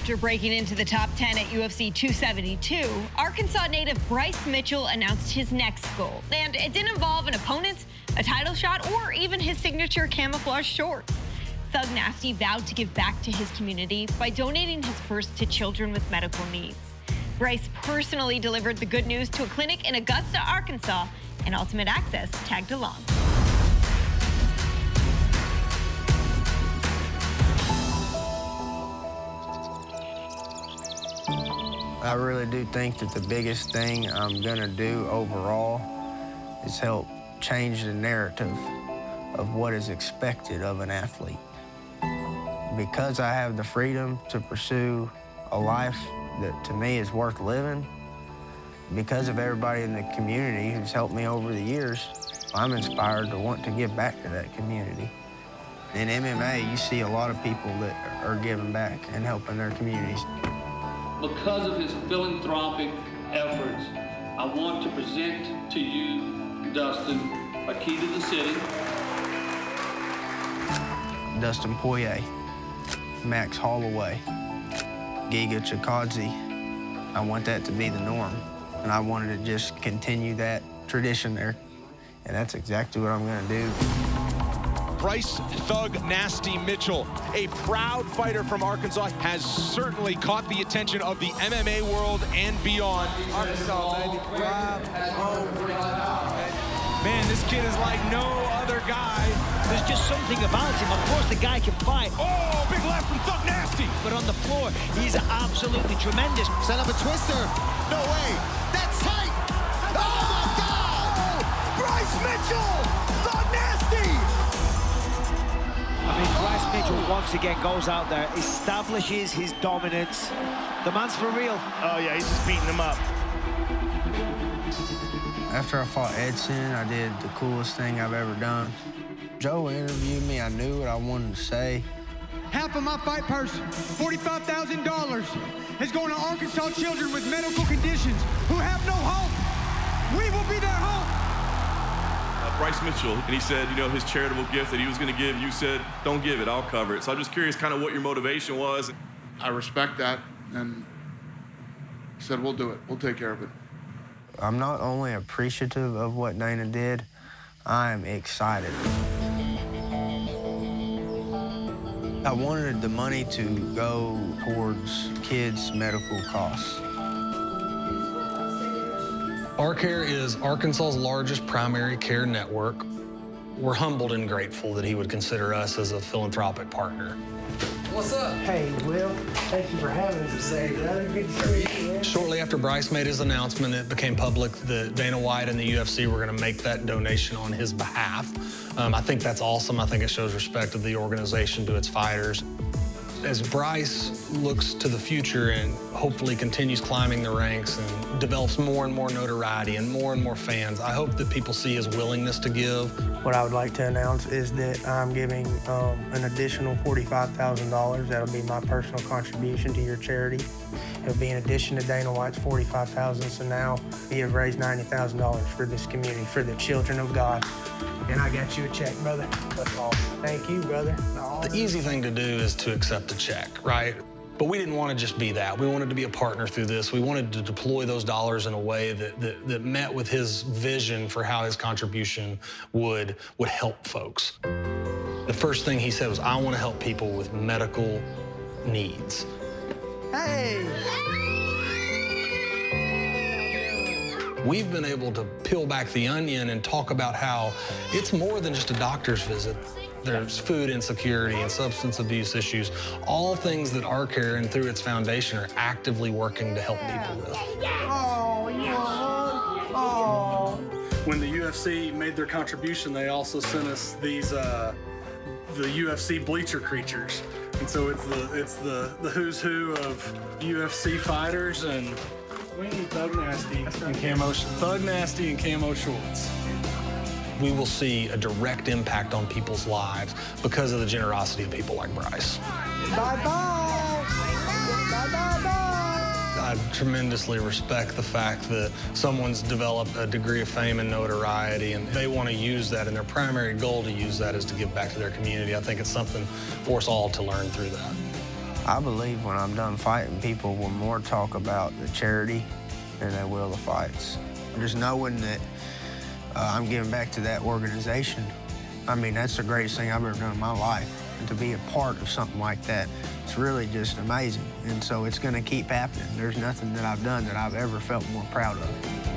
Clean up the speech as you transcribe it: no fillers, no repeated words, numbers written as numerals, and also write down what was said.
After breaking into the top 10 at UFC 272, Arkansas native Bryce Mitchell announced his next goal. And it didn't involve an opponent, a title shot, or even his signature camouflage shorts. Thug Nasty vowed to give back to his community by donating his purse to children with medical needs. Bryce personally delivered the good news to a clinic in Augusta, Arkansas, and Ultimate Access tagged along. I really do think that the biggest thing I'm gonna do overall is help change the narrative of what is expected of an athlete. Because I have the freedom to pursue a life that to me is worth living, because of everybody in the community who's helped me over the years, I'm inspired to want to give back to that community. In MMA, you see a lot of people that are giving back and helping their communities. Because of his philanthropic efforts, I want to present to you, Dustin, a key to the city. Dustin Poirier, Max Holloway, Giga Chikadze. I want that to be the norm, and I wanted to just continue that tradition there, and that's exactly what I'm gonna do. Bryce Thug Nasty Mitchell, a proud fighter from Arkansas, has certainly caught the attention of the MMA world and beyond. Arkansas, baby. Man, this kid is like no other guy. There's just something about him. Of course, the guy can fight. Oh, big left from Thug Nasty. But on the floor, he's absolutely tremendous. Set up a twister. No way. That's tight. Oh, my God. Bryce Mitchell. Thug Nasty. I mean, Bryce Mitchell once again goes out there, establishes his dominance. The man's for real. Oh, yeah, he's just beating him up. After I fought Edson, I did the coolest thing I've ever done. Joe interviewed me. I knew what I wanted to say. Half of my fight purse, $45,000, is going to Arkansas children with medical conditions who have no hope. We will be their hope. Bryce Mitchell, and he said, you know, his charitable gift that he was going to give, you said, don't give it, I'll cover it. So I'm just curious kind of what your motivation was. I respect that, and he said, we'll do it. We'll take care of it. I'm not only appreciative of what Dana did, I'm excited. I wanted the money to go towards kids' medical costs. Our Care is Arkansas's largest primary care network. We're humbled and grateful that he would consider us as a philanthropic partner. What's up? Hey, Will. Thank you for having us today, brother. Good to see you, man. Shortly after Bryce made his announcement, it became public that Dana White and the UFC were going to make that donation on his behalf. I think that's awesome. I think it shows respect of the organization to its fighters. As Bryce looks to the future and hopefully continues climbing the ranks and develops more and more notoriety and more fans, I hope that people see his willingness to give. What I would like to announce is that I'm giving an additional $45,000. That'll be my personal contribution to your charity. It'll be in addition to Dana White's $45,000. So now we have raised $90,000 for this community, for the children of God. And I got you a check, brother. That's all. Thank you, brother. The easy thing to do is to accept a check, right? But we didn't want to just be that. We wanted to be a partner through this. We wanted to deploy those dollars in a way that met with his vision for how his contribution would help folks. The first thing he said was, I want to help people with medical needs. Hey! We've been able to peel back the onion and talk about how it's more than just a doctor's visit. There's food insecurity and substance abuse issues, all things that Our Care and through its foundation are actively working to help people with. Oh, oh. When the UFC made their contribution, they also sent us these the UFC bleacher creatures. And so it's the who's who of UFC fighters, and we need Thug Nasty and camo shorts. We will see a direct impact on people's lives because of the generosity of people like Bryce. Bye-bye. Bye-bye-bye. I tremendously respect the fact that someone's developed a degree of fame and notoriety, and they want to use that, and their primary goal to use that is to give back to their community. I think it's something for us all to learn through that. I believe when I'm done fighting, people will more talk about the charity than they will the fights. Just knowing that I'm giving back to that organization, I mean, that's the greatest thing I've ever done in my life. And to be a part of something like that, it's really just amazing. And so it's gonna keep happening. There's nothing that I've done that I've ever felt more proud of.